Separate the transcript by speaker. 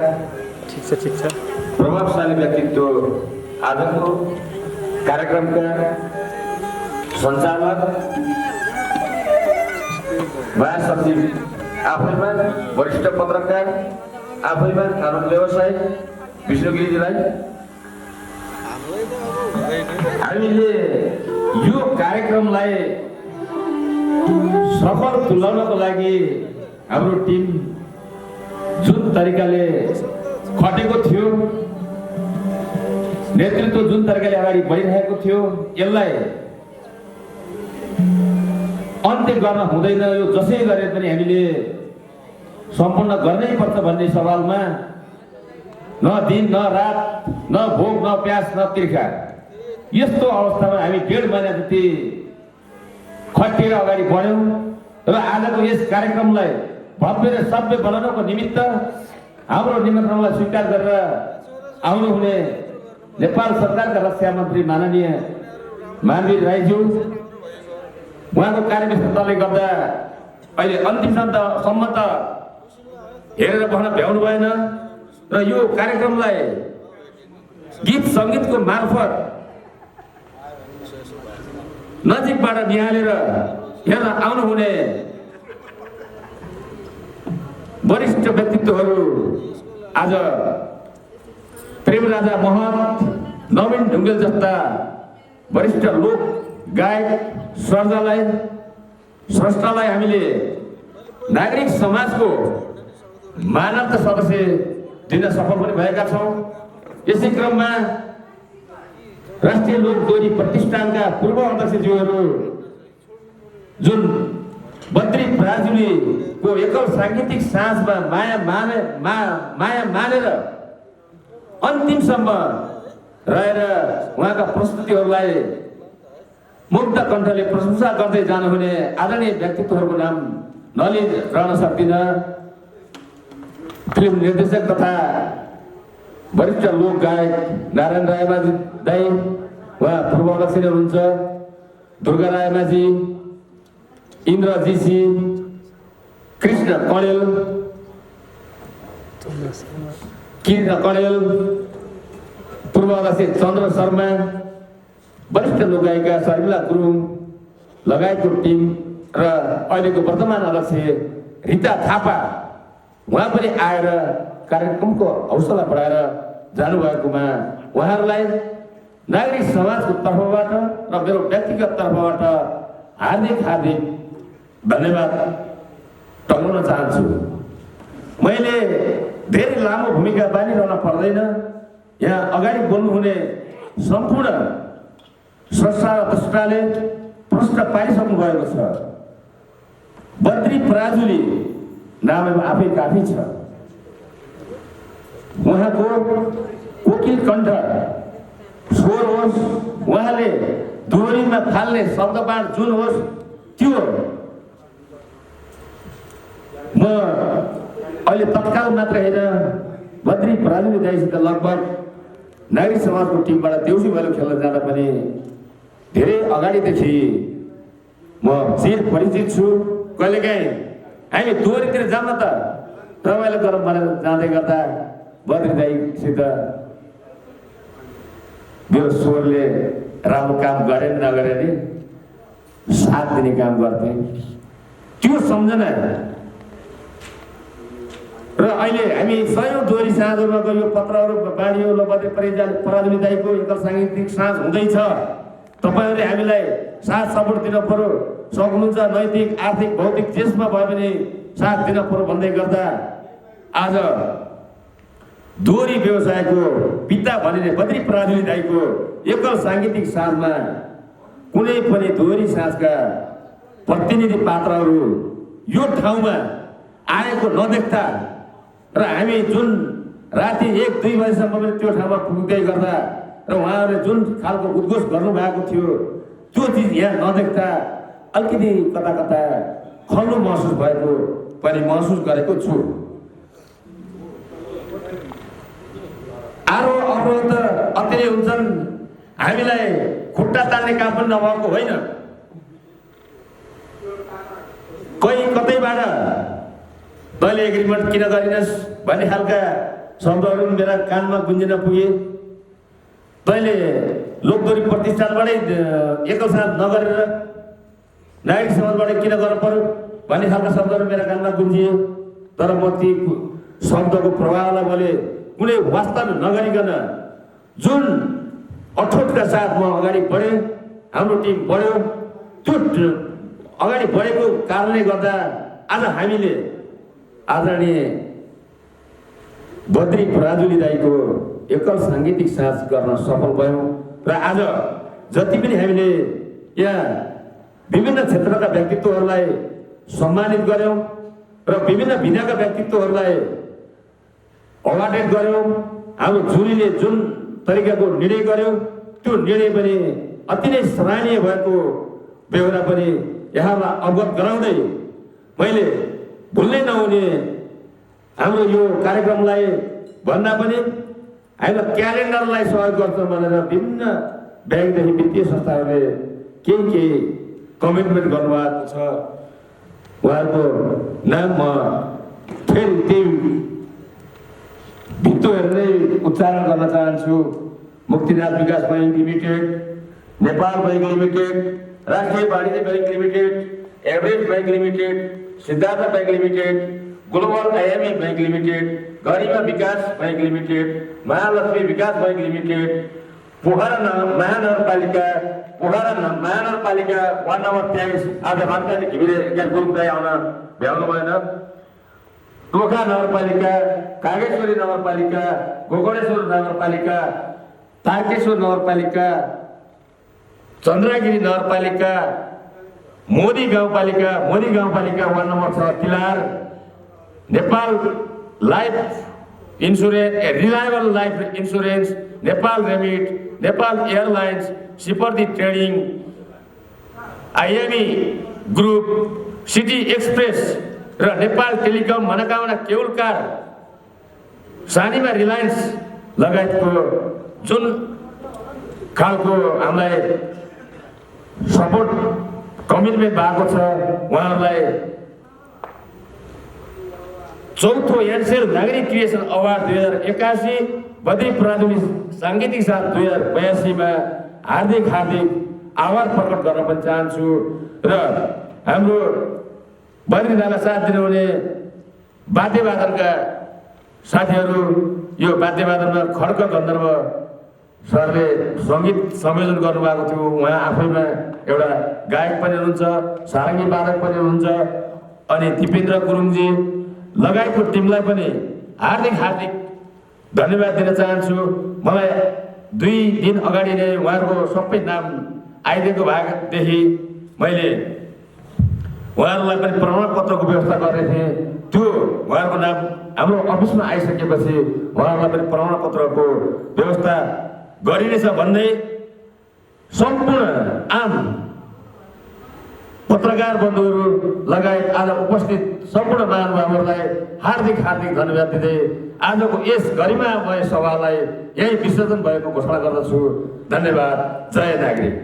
Speaker 1: ठिक छ
Speaker 2: प्रभावशाली व्यक्तित्व आजको कार्यक्रमका सञ्चालक महासचिव आफैमा वरिष्ठ पत्रकार आफैमा कानुन व्यवसायी विष्णु गिरीजीलाई हामीले यो कार्यक्रमलाई सफल तुल्याउनको लागि हाम्रो टिम जुन तरिकाले खटेको थियो, नेतृत्व जुन तरिकाले अगाडि बढिरहेको थियो, यसलाई अन्त्य गर्न हुँदैन। यो जसै गरे पनि हामीले सम्पूर्ण गर्नै पर्छ भन्ने सवालमा न दिन न रात न भोक न प्यास न तिर्खा यस्तो अवस्थामा हामी 1.5 महिना जति खटिएर अगाडि बढ्यौँ र आजको यस कार्यक्रमलाई भव्य र सभ्य बनाउनको निमित्त हाम्रो निमन्त्रणलाई स्वीकार गरेर आउनुहुने नेपाल सरकारका रक्षा मन्त्री माननीय मानवीर राईज्यू, उहाँको कार्यव्यस्तताले गर्दा अहिले अन्तिमसम्म त हेरेर बस्न भ्याउनु भएन र यो कार्यक्रमलाई गीत सङ्गीतको मार्फत नजिकबाट निहालेर हेर्न आउनुहुने वरिष्ठ व्यक्तित्वहरू आज प्रेमराजा महत, नवीन ढुङ्गेल जस्ता वरिष्ठ लोक गायक स्रष्टालाई हामीले नागरिक समाजको मानवता सदस्य दिन सफल पनि भएका छौँ। यसै क्रममा राष्ट्रिय लोक दोहोरी प्रतिष्ठानका पूर्व अध्यक्षज्यूहरू जुन बद्री पराजुलीको एकल साङ्गीतिक साँझमा माया मानेर अन्तिमसम्म रहेर उहाँका प्रस्तुतिहरूलाई मुक्त कण्ठले प्रशंसा गर्दै जानुहुने आदरणीय व्यक्तित्वहरूको नाम नलिई रहन सक्दिनँ। फिल्म निर्देशक तथा वरिष्ठ लोक गायक नारायण रायमाझी दाई, उहाँ पूर्व अध्यक्ष हुनुहुन्छ। दुर्गा रायमाझी, इन्द्र जीसी, कृष्ण कणेल, पूर्व अध्यक्ष चन्द्र शर्मा, वरिष्ठ लोक गायिका शर्मिला गुरुङ लगायतको टिम र अहिलेको वर्तमान अध्यक्ष रिता थापा, उहाँ पनि आएर कार्यक्रमको हौसला बढाएर जानुभएकोमा उहाँहरूलाई नागरिक समाजको तर्फबाट र मेरो व्यक्तिगत तर्फबाट हार्दिक धन्यवाद टङ्गाउन चाहन्छु। मैले धेरै लामो भूमिका बाँधिरहन पर्दैन। यहाँ अगाडि बोल्नुहुने सम्पूर्ण स्रष्टाले प्रश्न पारिसक्नु भएको छ। बद्री पराजुली नाममा आफै काफी छ। उहाँको कोकिल कण्ठ स्वर होस्, उहाँले दोहोरीमा फाल्ने शब्दबाण जुन होस्, त्यो म अहिले तत्काल मात्र होइन, बद्री पराजुली दाइसित लगभग नागरिक समाजको टिमबाट देउसी भैलो खेल्न जाँदा पनि धेरै अगाडिदेखि म चिर परिचित छु। कहिलेकाहीँ हामी दोहोरीतिर जान त रमाइलो गरम भनेर जाँदै गर्दा बद्री दाइसित मेरो स्वरले राम्रो काम गरे नगरे नि साथ दिने काम गर्थे। त्यो सम्झना र अहिले हामी सयौं दोहोरी साँझहरूमा गयो, पत्रहरू बाँडियो, बद्री पराजुली दाइको एकल साङ्गीतिक साँझ हुँदैछ। तपाईँहरूले हामीलाई साथ सपोर्ट दिन पर्यो, सक्नुहुन्छ, नैतिक आर्थिक भौतिक जेसमा भए पनि साथ दिन पर्यो भन्दै गर्दा आज दोहोरी व्यवसायको पिता भनिने बद्री पराजुली दाइको एकल साङ्गीतिक साँझमा कुनै पनि दोहोरी साँझका प्रतिनिधि पात्रहरू यो ठाउँमा आएको नदेख्दा र हामी जुन राति 1-2 बजीसम्म पनि त्यो ठाउँमा पुग्दै गर्दा र उहाँहरूले जुन खालको उद्घोष गर्नुभएको थियो, त्यो चिज यहाँ नदेख्दा अलिकति कता कता खल्लो महसुस भएको पनि महसुस गरेको छु। अवरोध त अतिरै हुन्छन्। हामीलाई खुट्टा तान्ने काम पनि नभएको होइन। कोही कतैबाट तैँले एग्रिमेन्ट किन गरिनस् भन्ने खालका शब्दहरू मेरा कानमा गुन्जिन पुगे। तैँले लोकदोरी प्रतिष्ठानबाटै एकल साथ नगरेर नागरिक समाजबाट किन गर्न पर्यो भन्ने खालका शब्दहरू मेरा कानमा गुन्जिए। तर म ती शब्दको प्रभावलाई मैले कुनै वास्ता नगरिकन जुन अठोटका साथ म अगाडि बढेँ, हाम्रो टिम बढ्यो। त्यो अगाडि बढेको कारणले गर्दा आज हामीले आदरणीय बद्री पराजुली दाईको एकल साङ्गीतिक साँझ गर्न सफल भयौँ। र आज जति पनि हामीले यहाँ विभिन्न क्षेत्रका व्यक्तित्वहरूलाई सम्मानित गर्यौँ र विभिन्न विधाका व्यक्तित्वहरूलाई अवार्डेड गर्यौँ। हाम्रो जुरीले जुन तरिकाको निर्णय गर्यो त्यो निर्णय पनि अति नै सराहनीय भएको बेहोरा पनि यहाँलाई अवगत गराउँदै मैले भुल्नै नहुने हाम्रो यो कार्यक्रमलाई भन्दा पनि हामीलाई क्यालेन्डरलाई सहयोग गर्छ भनेर विभिन्न ब्याङ्कदेखि वित्तीय संस्थाहरूले केही कमिटमेन्ट गर्नुभएको छ। उहाँहरूको नाम म फेरि त्यही भित्तोहरू नै उच्चारण गर्न चाहन्छु। Muktinath Bikas bank limited, Nepal bank limited, Rastriya Banijya bank limited, Everest bank limited, Siddhartha bank limited, global IME bank limited, Garima Bikas bank limited, Mahalakshmi विकास बैङ्क लिमिटेड, पोखरा महानगरपालिका वार्ड नम्बर 23 आज भान्साले घिमिरे गुरुङदाई आउन भ्याउनु भएन। टोखा नगरपालिका, कागेश्वरी नगरपालिका, गोकर्णेश्वर नगरपालिका, तारकेश्वर नगरपालिका, चन्द्रगिरी नगरपालिका, मोदी गाउँपालिका ward number 6 Tilar, Nepal life insurance, reliable life insurance, Nepal remit, Nepal airlines, Sipradi trading, IME group, city express र Nepal telecom, Manokamana cable car, Sanima reliance लगायतको जुन खालको हामीलाई सपोर्ट कमिटमेन्ट भएको छ उहाँहरूलाई चौथो एनसेल नागरिक क्रिएसन अवार्ड 2081 बद्री पराजुली साङ्गीतिक साथ 2082 मा हार्दिक आभार प्रकट गर्न पनि चाहन्छु। र हाम्रो बद्रीदालाई साथ दिनुहुने वाद्यवादनका साथीहरू, यो वाद्यवादनमा खड्क गन्धर्व सरले सङ्गीत संयोजन गर्नुभएको थियो। उहाँ आफैमा एउटा गायक पनि हुनुहुन्छ, सारङ्गी वादक पनि हुनुहुन्छ। अनि दिपेन्द्र गुरुङजी लगायतको टिमलाई पनि हार्दिक धन्यवाद दिन चाहन्छु। मलाई 2 दिन अगाडि नै उहाँहरूको सबै नाम आइदिएको भएदेखि मैले उहाँहरूलाई पनि प्रमाणपत्रको व्यवस्था गर्ने थिएँ। त्यो उहाँहरूको नाम हाम्रो अफिसमा आइसकेपछि उहाँहरूलाई पनि प्रमाणपत्रको व्यवस्था गरिनेछ भन्दै सम्पूर्ण आम पत्रकार बन्धुहरू लगायत आज उपस्थित सम्पूर्ण महानुभावहरूलाई हार्दिक धन्यवाद दिँदै आजको यस गरिमामय सभालाई यही विसर्जन भएको घोषणा गर्दछु। धन्यवाद। जय नागरिक।